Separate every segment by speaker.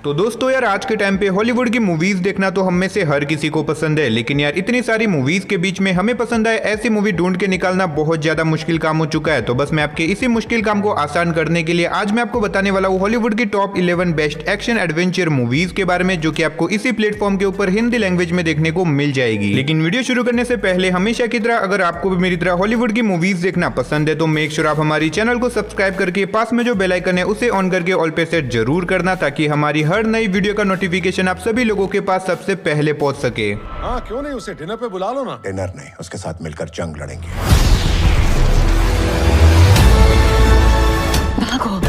Speaker 1: तो दोस्तों यार आज के टाइम पे हॉलीवुड की मूवीज देखना तो हम में से हर किसी को पसंद है, लेकिन यार इतनी सारी मूवीज के बीच में हमें पसंद आए ऐसी मूवी ढूंढ के निकालना बहुत ज्यादा मुश्किल काम हो चुका है। तो बस मैं आपके इसी मुश्किल काम को आसान करने के लिए आज मैं आपको बताने वाला हूँ हॉलीवुड की top 11 best action adventure movies के बारे में, जो कि आपको इसी प्लेटफॉर्म के ऊपर हिंदी लैंग्वेज में देखने को मिल जाएगी। लेकिन वीडियो शुरू करने से पहले हमेशा की तरह अगर आपको भी मेरी तरह हॉलीवुड की मूवीज देखना पसंद है तो मेक श्योर आप हमारी चैनल को सब्सक्राइब करके पास में जो बेल आइकन है उसे ऑन करके ऑल पे सेट जरूर करना, ताकि हमारी हर नई वीडियो का नोटिफिकेशन आप सभी लोगों के पास सबसे पहले पहुंच सके।
Speaker 2: हाँ क्यों नहीं, उसे डिनर पे बुला लो ना।
Speaker 3: डिनर नहीं, उसके साथ मिलकर जंग लड़ेंगे।
Speaker 4: भागो।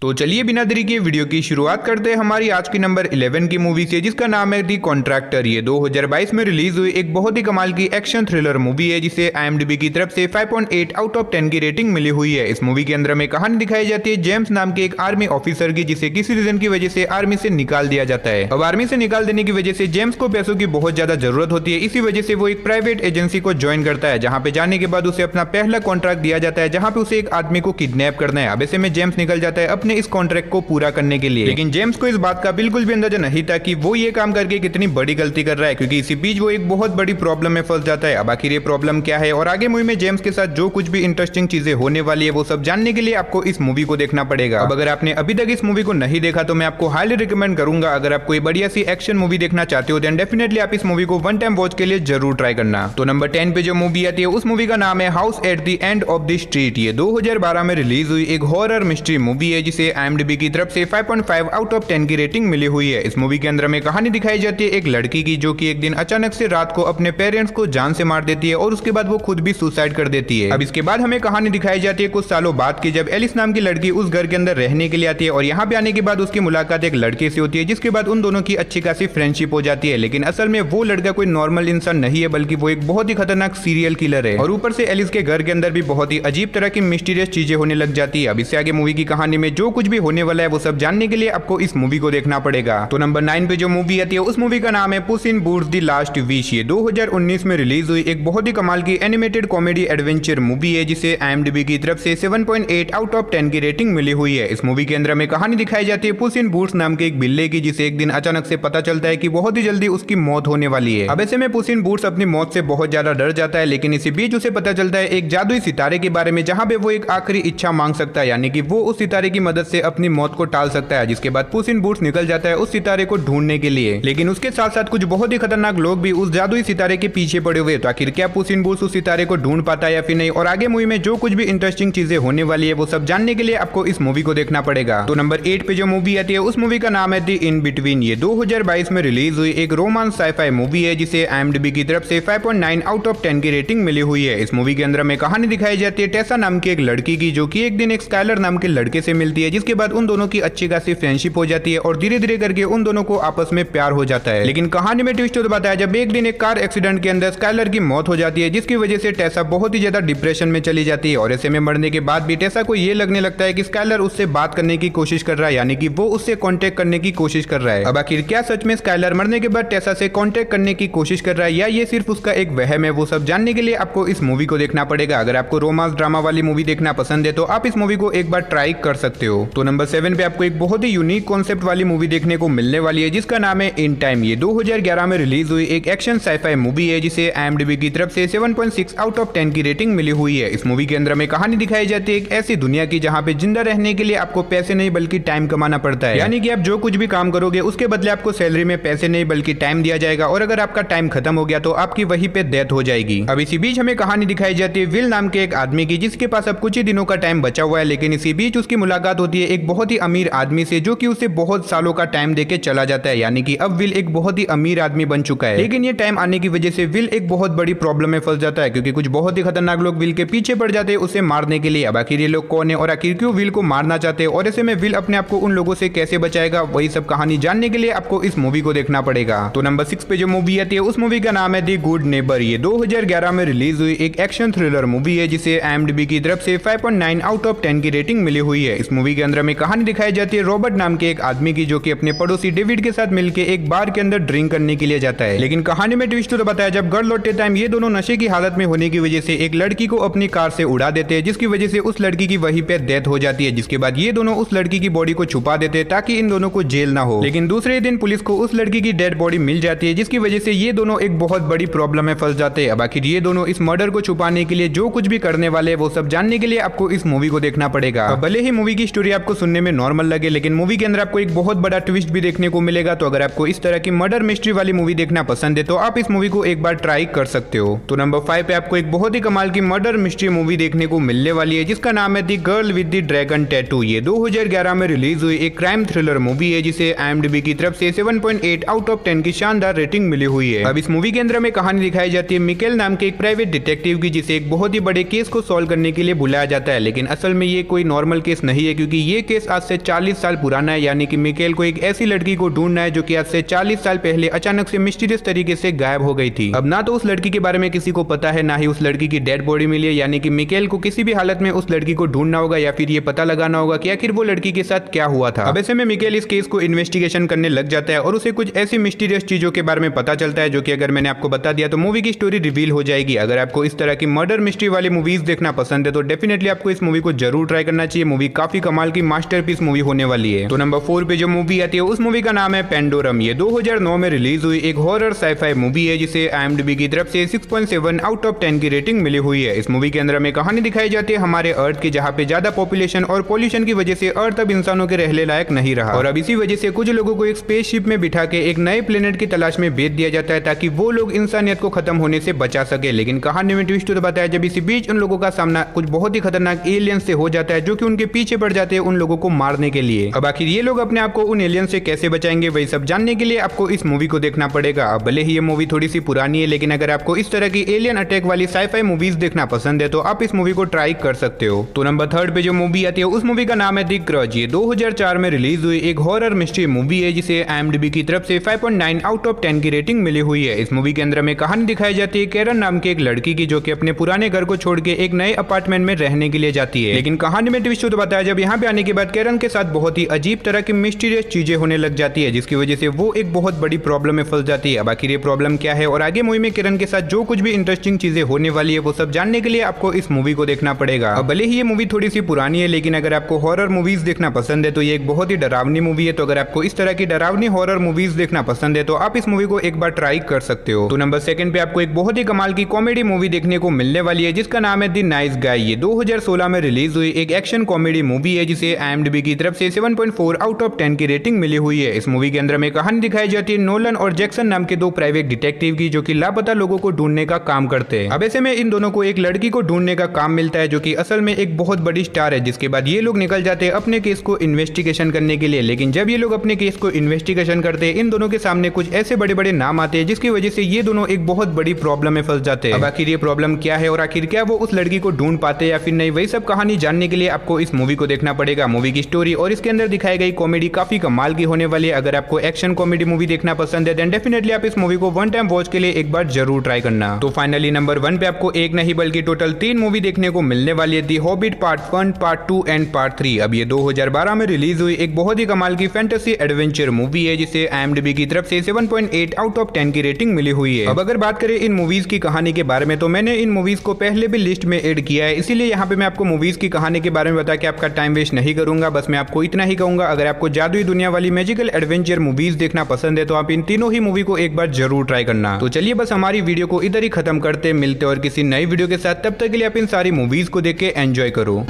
Speaker 1: तो चलिए बिना देरी के वीडियो की शुरुआत करते हैं हमारी आज की नंबर 11 की मूवी से, जिसका नाम है दी कॉन्ट्रैक्टर। ये 2022 में रिलीज हुई एक बहुत ही कमाल की एक्शन थ्रिलर मूवी है, जिसे IMDb की तरफ से 5.8 आउट ऑफ 10 की रेटिंग मिली हुई है। इस मूवी के अंदर में कहानी दिखाई जाती है जेम्स नाम के एक आर्मी ऑफिसर की, जिसे किसी रीजन की वजह से आर्मी से निकाल दिया जाता है। अब आर्मी से निकाल देने की वजह से जेम्स को पैसों की बहुत ज्यादा जरूरत होती है। इसी वजह से वो एक प्राइवेट एजेंसी को ज्वाइन करता है, जहाँ पे जाने के बाद उसे अपना पहला कॉन्ट्रैक्ट दिया जाता है, जहाँ पे उसे एक आदमी को किडनैप करना है। अब ऐसे में जेम्स निकल जाता है अपने इस कॉन्ट्रैक्ट को पूरा करने के लिए, लेकिन जेम्स को इस बात का बिल्कुल भी अंदाजा नहीं था कि वो ये काम करके कितनी बड़ी गलती कर रहा है, क्योंकि इसी बीच वो एक बहुत बड़ी प्रॉब्लम में फंस जाता है। अब आखिर ये प्रॉब्लम क्या है और आगे मूवी में जेम्स के साथ जो कुछ भी इंटरेस्टिंग चीजें होने वाली है वो सब जानने के लिए आपको इस मूवी को देखना पड़ेगा। अब अगर आपने अभी तक इस मूवी को नहीं देखा तो मैं आपको हाईली रिकमेंड करूंगा, अगर आप कोई बढ़िया सी एक्शन मूवी देखना चाहते हो देन डेफिनेटली आप इस मूवी को वन टाइम वॉच के लिए जरूर ट्राई करना। तो नंबर 10 पे जो मूवी आती है उस मूवी का नाम है house at the end of the street. ये 2012 में रिलीज हुई एक हॉरर मिस्ट्री मूवी है, जिसे IMDb की तरफ से 5.5 आउट ऑफ 10 की रेटिंग मिली हुई है। इस मूवी के अंदर में कहानी दिखाई जाती है एक लड़की की, जो कि एक दिन अचानक से रात को अपने पेरेंट्स को जान से मार देती है और उसके बाद वो खुद भी सुसाइड कर देती है। अब इसके बाद हमें कहानी दिखाई जाती है कुछ सालों बाद की, जब एलिस नाम की लड़की उस घर के अंदर रहने के लिए आती है और यहाँ पे आने के बाद उसकी मुलाकात एक लड़के से होती है, जिसके बाद उन दोनों की अच्छी खासी फ्रेंडशिप हो जाती है। लेकिन असल में वो लड़का कोई नॉर्मल इंसान नहीं है, बल्कि वो एक बहुत ही खतरनाक सीरियल किलर है। और ऊपर से एलिस के घर के अंदर भी बहुत ही अजीब तरह की मिस्टीरियस चीजें होने लग जाती है। अब इससे आगे मूवी की कहानी में जो कुछ भी होने वाला है वो सब जानने के लिए आपको इस मूवी को देखना पड़ेगा। तो नंबर 9 पे जो मूवी आती है उस मूवी का नाम है पुस इन बूट्स द लास्ट विश। ये 2019 में रिलीज हुई एक बहुत ही कमाल की एनिमेटेड कॉमेडी एडवेंचर मूवी है, जिसे IMDb की तरफ से 7.8 आउट ऑफ 10 की रेटिंग मिली हुई है। इस मूवी के अंदर में कहानी दिखाई जाती है पुस इन बूट्स नाम के एक बिल्ले की, जिसे एक दिन अचानक से पता चलता है कि बहुत ही जल्दी उसकी मौत होने वाली है। अब ऐसे में पुस इन बूट्स अपनी मौत से बहुत ज्यादा डर जाता है, लेकिन इसी बीच उसे पता चलता है एक जादुई सितारे के बारे में, जहाँ पे वो एक आखिरी इच्छा मांग सकता है, यानी कि वो उस सितारे की मदद से अपनी मौत को टाल सकता है। जिसके बाद पुस इन बूट्स निकल जाता है उस सितारे को ढूंढने के लिए, लेकिन उसके साथ साथ कुछ बहुत ही खतरनाक लोग भी उस जादुई सितारे के पीछे पड़े हुए। तो आखिर क्या पुस इन बूट्स उस सितारे को ढूंढ पाता है या फिर नहीं, और आगे मूवी में जो कुछ भी इंटरेस्टिंग चीजें होने वाली है वो सब जानने के लिए आपको इस मूवी को देखना पड़ेगा। तो नंबर 8 पे जो मूवी आती है उस मूवी का नाम है द इन बिटवीन। ये 2022 में रिलीज हुई एक रोमांस साइफाई मूवी है, जिसे IMDb की तरफ से 5.9 आउट ऑफ 10 की रेटिंग मिली हुई है। इस मूवी के अंदर में कहानी दिखाई जाती है टेसा नाम की एक लड़की की, जो कि एक दिन एक स्काइलर नाम के लड़के से मिलती है, जिसके बाद उन दोनों की अच्छी खासी फ्रेंडशिप हो जाती है और धीरे धीरे करके उन दोनों को आपस में प्यार हो जाता है। लेकिन कहानी में ट्विस्ट तो बताया जब एक दिन एक कार एक्सीडेंट के अंदर स्काइलर की मौत हो जाती है, जिसकी वजह से टेसा बहुत ही ज्यादा डिप्रेशन में चली जाती है। और ऐसे में मरने के बाद भी टेसा को ये लगने लगता है कि स्काइलर उससे बात करने की कोशिश कर रहा है, यानी कि वो उससे कांटेक्ट करने की कोशिश कर रहा है। अब आखिर क्या सच में स्काइलर मरने के बाद टेसा से कांटेक्ट करने की कोशिश कर रहा है या ये सिर्फ उसका एक वहम है, वो सब जानने के लिए आपको इस मूवी को देखना पड़ेगा। अगर आपको रोमांस ड्रामा वाली मूवी देखना पसंद है तो आप इस मूवी को एक बार ट्राई कर सकते हो। तो नंबर 7 पे आपको एक बहुत ही यूनिक कॉन्सेप्ट वाली मूवी देखने को मिलने वाली है, जिसका नाम है इन टाइम। ये 2011 में रिलीज हुई एक एक्शन साइफाई मूवी है, जिसे IMDb की तरफ से 7.6 आउट ऑफ 10 की रेटिंग मिली हुई है। इस मूवी के अंदर में कहानी दिखाई जाती है एक ऐसी दुनिया की, जहाँ पे जिंदा रहने के लिए आपको पैसे नहीं बल्कि टाइम कमाना पड़ता है, यानी कि आप जो कुछ भी काम करोगे उसके बदले आपको सैलरी में पैसे नहीं बल्कि टाइम दिया जाएगा, और अगर आपका टाइम खत्म हो गया तो आपकी वहीं पे डेथ हो जाएगी। अब इसी बीच हमें कहानी दिखाई जाती है विल नाम के एक आदमी की, जिसके पास अब कुछ ही दिनों का टाइम बचा हुआ है, लेकिन इसी बीच उसकी मुलाकात होती है एक बहुत ही अमीर आदमी से, जो कि उसे बहुत सालों का टाइम देके चला जाता है, यानी कि अब विल एक बहुत ही अमीर आदमी बन चुका है। लेकिन ये टाइम आने की वजह से विल एक बहुत बड़ी प्रॉब्लम में फंस जाता है, क्योंकि कुछ बहुत ही खतरनाक लोग विल के पीछे पड़ जाते हैं उसे मारने के लिए। अब आखिर ये लोग कौन है और आखिर क्यों विल को मारना चाहते हैं, और ऐसे में विल अपने आप को उन लोगों से कैसे बचाएगा, वही सब कहानी जानने के लिए आपको इस मूवी को देखना पड़ेगा। तो नंबर 6 पे जो मूवी आती है उस मूवी का नाम है द गुड नेबर। ये 2011 में रिलीज हुई एक एक्शन थ्रिलर मूवी है, जिसे IMDb की तरफ से 5.9 आउट ऑफ 10 की रेटिंग मिली हुई है। इस मूवी मूवी के अंदर में कहानी दिखाई जाती है रॉबर्ट नाम के एक आदमी की, जो कि अपने पड़ोसी डेविड के साथ मिलकर एक बार के अंदर ड्रिंक करने के लिए जाता है। लेकिन कहानी में ट्विस्ट तो बताया, जब घर लौटते टाइम ये दोनों नशे की हालत में होने की वजह से एक लड़की को अपनी कार से उड़ा देते हैं, जिसकी वजह से उस लड़की की वहीं पे डेथ हो जाती है। जिसके बाद ये दोनों उस लड़की की बॉडी को छुपा देते हैं ताकि इन दोनों को जेल ना हो। लेकिन दूसरे दिन पुलिस को उस लड़की की डेड बॉडी मिल जाती है, जिसकी वजह से ये दोनों एक बहुत बड़ी प्रॉब्लम में फंस जाते हैं। अब आखिर ये दोनों इस मर्डर को छुपाने के लिए जो कुछ भी करने वाले वो सब जानने के लिए आपको इस मूवी को देखना पड़ेगा। भले ही मूवी की स्टोरी आपको सुनने में नॉर्मल लगे, लेकिन मूवी के अंदर आपको एक बहुत बड़ा ट्विस्ट भी देखने को मिलेगा। तो अगर आपको इस तरह की मर्डर मिस्ट्री वाली मूवी देखना पसंद है तो आप इस मूवी को एक बार ट्राई कर सकते हो। तो नंबर 5 पे आपको एक बहुत ही कमाल की मर्डर मिस्ट्री मूवी देखने को मिलने वाली है, जिसका नाम है the girl with the dragon tattoo. ये 2011 में रिलीज हुई एक क्राइम थ्रिलर मूवी है, जिसे IMDb की तरफ से 7.8 आउट ऑफ 10 की शानदार रेटिंग मिली हुई है। अब इस मूवी के अंदर में कहानी दिखाई जाती है मिकेल नाम के एक प्राइवेट डिटेक्टिव की, जिसे एक बहुत ही बड़े केस को सॉल्व करने के लिए बुलाया जाता है। लेकिन असल में ये कोई नॉर्मल केस नहीं है, क्योंकि ये केस आज से 40 साल पुराना है। यानी कि मिकेल को एक ऐसी लड़की को ढूंढना है जो कि आज से 40 साल पहले अचानक से मिस्टीरियस तरीके से गायब हो गई थी। अब ना तो उस लड़की के बारे में किसी को पता है, ना ही उस लड़की की डेड बॉडी मिली है। यानी कि मिकेल को किसी भी हालत में उस लड़की को ढूंढना होगा या फिर ये पता लगाना होगा कि आखिर वो लड़की के साथ क्या हुआ था। अब ऐसे में मिकेल इस केस को इन्वेस्टिगेशन करने लग जाता है और उसे कुछ ऐसी मिस्टीरियस चीजों के बारे में पता चलता है, जो कि अगर मैंने आपको बता दिया तो मूवी की स्टोरी रिवील हो जाएगी। अगर आपको इस तरह की मर्डर मिस्ट्री वाली मूवीज देखना पसंद है तो डेफिनेटली आपको इस मूवी को जरूर ट्राई करना चाहिए। मूवी काफी कमाल की मास्टरपीस मूवी होने वाली है। तो नंबर 4 पे जो मूवी आती है उस मूवी का नाम है पेंडोरम। ये 2009 में रिलीज हुई एक हॉरर साइफाई मूवी है, जिसे IMDb की तरफ से 6.7 आउट ऑफ 10 की रेटिंग मिली हुई है। इस मूवी के अंदर में कहानी दिखाई जाती है हमारे अर्थ की, जहाँ पे ज्यादा पॉपुलेशन और पॉल्यूशन की वजह से अर्थ अब इंसानों के रहने लायक नहीं रहा, और अब इसी वजह से कुछ लोगों को एक स्पेसशिप में बिठा के एक नए प्लेनेट की तलाश में भेज दिया जाता है, ताकि वो लोग इंसानियत को खत्म होने से बचा सके। लेकिन कहानी में ट्विस्ट तो बताया, जब इसी बीच उन लोगों का सामना कुछ बहुत ही खतरनाक एलियंस से हो जाता है, जो कि उनके पीछे पड़ जाते हैं उन लोगों को मारने के लिए। अब आखिर ये लोग अपने आप को उन एलियन से कैसे बचाएंगे, वही सब जानने के लिए आपको इस मूवी को देखना पड़ेगा। अब भले ही ये मूवी थोड़ी सी पुरानी है, लेकिन अगर आपको इस तरह की एलियन अटैक वाली साइफाई मूवीज देखना पसंद है तो आप इस मूवी को ट्राई कर सकते हो। तो नंबर 3 पे जो मूवी आती है उस मूवी का नाम है द ग्रज। ये 2004 में रिलीज हुई एक हॉरर मिस्ट्री मूवी है, जिसे IMDb की तरफ से 5.9 आउट ऑफ 10 की रेटिंग मिली हुई है। इस मूवी के अंदर में कहानी दिखाई जाती है कैरन नाम के एक लड़की की, जो कि अपने पुराने घर को छोड़ के एक नए अपार्टमेंट में रहने के लिए जाती है। लेकिन कहानी में ट्विस्ट तो बताया, जब यहाँ पे आने के बाद कैरन के साथ बहुत ही अजीब तरह की मिस्टीरियस चीजें होने लग जाती है, जिसकी वजह से वो एक बहुत बड़ी प्रॉब्लम में फंस जाती है। अब आखिर ये प्रॉब्लम क्या है और आगे मूवी में कैरन के साथ जो कुछ भी इंटरेस्टिंग चीजें होने वाली है वो सब जानने के लिए आपको इस मूवी को देखना पड़ेगा। अब भले ही ये मूवी थोड़ी सी पुरानी है, लेकिन अगर आपको हॉरर मूवीज देखना पसंद है तो ये एक बहुत ही डरावनी मूवी है। तो अगर आपको इस तरह की डरावनी हॉरर मूवीज देखना पसंद है तो आप इस मूवी को एक बार ट्राई कर सकते हो। तो नंबर 2 पे आपको एक बहुत ही कमाल की कॉमेडी मूवी देखने को मिलने वाली है, जिसका नाम है द नाइस गाय। ये 2016 में रिलीज हुई एक एक्शन कॉमेडी मूवी है, जिसे IMDb की तरफ से 7.4 आउट ऑफ 10 की रेटिंग मिली हुई है। इस मूवी के अंदर में कहानी दिखाई जाती है नोलन और जैक्सन नाम के दो प्राइवेट डिटेक्टिव की, जो कि लापता लोगों को ढूंढने का काम करते हैं। अब ऐसे में इन दोनों को एक लड़की को ढूंढने का काम मिलता है, जो कि असल में एक बहुत बड़ी स्टार है। जिसके बाद ये लोग निकल जाते हैं अपने केस को इन्वेस्टिगेशन करने के लिए। लेकिन जब ये लोग अपने केस को इन्वेस्टिगेशन करते हैं, इन दोनों के सामने कुछ ऐसे बड़े बड़े नाम आते हैं, जिसकी वजह से ये दोनों एक बहुत बड़ी प्रॉब्लम में फंस जाते हैं। अब आखिर ये प्रॉब्लम क्या है और आखिर क्या वो उस लड़की को ढूंढ पाते हैं या फिर नहीं, वही सब कहानी जानने के लिए आपको इस मूवी को देखना पड़ेगा। मूवी की स्टोरी और इसके अंदर दिखाई गई कॉमेडी काफी कमाल की होने वाली है। अगर आपको एक्शन कॉमेडी मूवी देखना पसंद है देन डेफिनेटली आप इस मूवी को वन टाइम वॉच के लिए एक बार जरूर ट्राई करना। तो फाइनली नंबर 1 पे आपको एक नहीं बल्कि टोटल 3 मूवी देखने को मिलने वाली है, the Hobbit part 1, part 2 and part 3। अब ये 2012 में रिलीज हुई एक बहुत ही कमाल की फैंटेसी एडवेंचर मूवी है, जिसे IMDb की तरफ से 7.8 आउट ऑफ 10 की रेटिंग मिली हुई है। अब अगर बात करें इन मूवीज की कहानी के बारे में तो मैंने इन मूवीज को पहले भी लिस्ट में ऐड किया है, इसीलिए यहाँ पे मैं आपको मूवीज की कहानी के बारे में बता के आपका टाइम वेस्ट नहीं करूंगा। बस मैं आपको इतना ही कहूंगा, अगर आपको जादुई दुनिया वाली मैजिकल एडवेंचर मूवीज देखना पसंद है तो आप इन तीनों ही मूवी को एक बार जरूर ट्राई करना। तो चलिए बस हमारी वीडियो को इधर ही खत्म करते मिलते और किसी नई वीडियो के साथ। तब तक के लिए आप इन सारी मूवीज को देख के एंजॉय करो।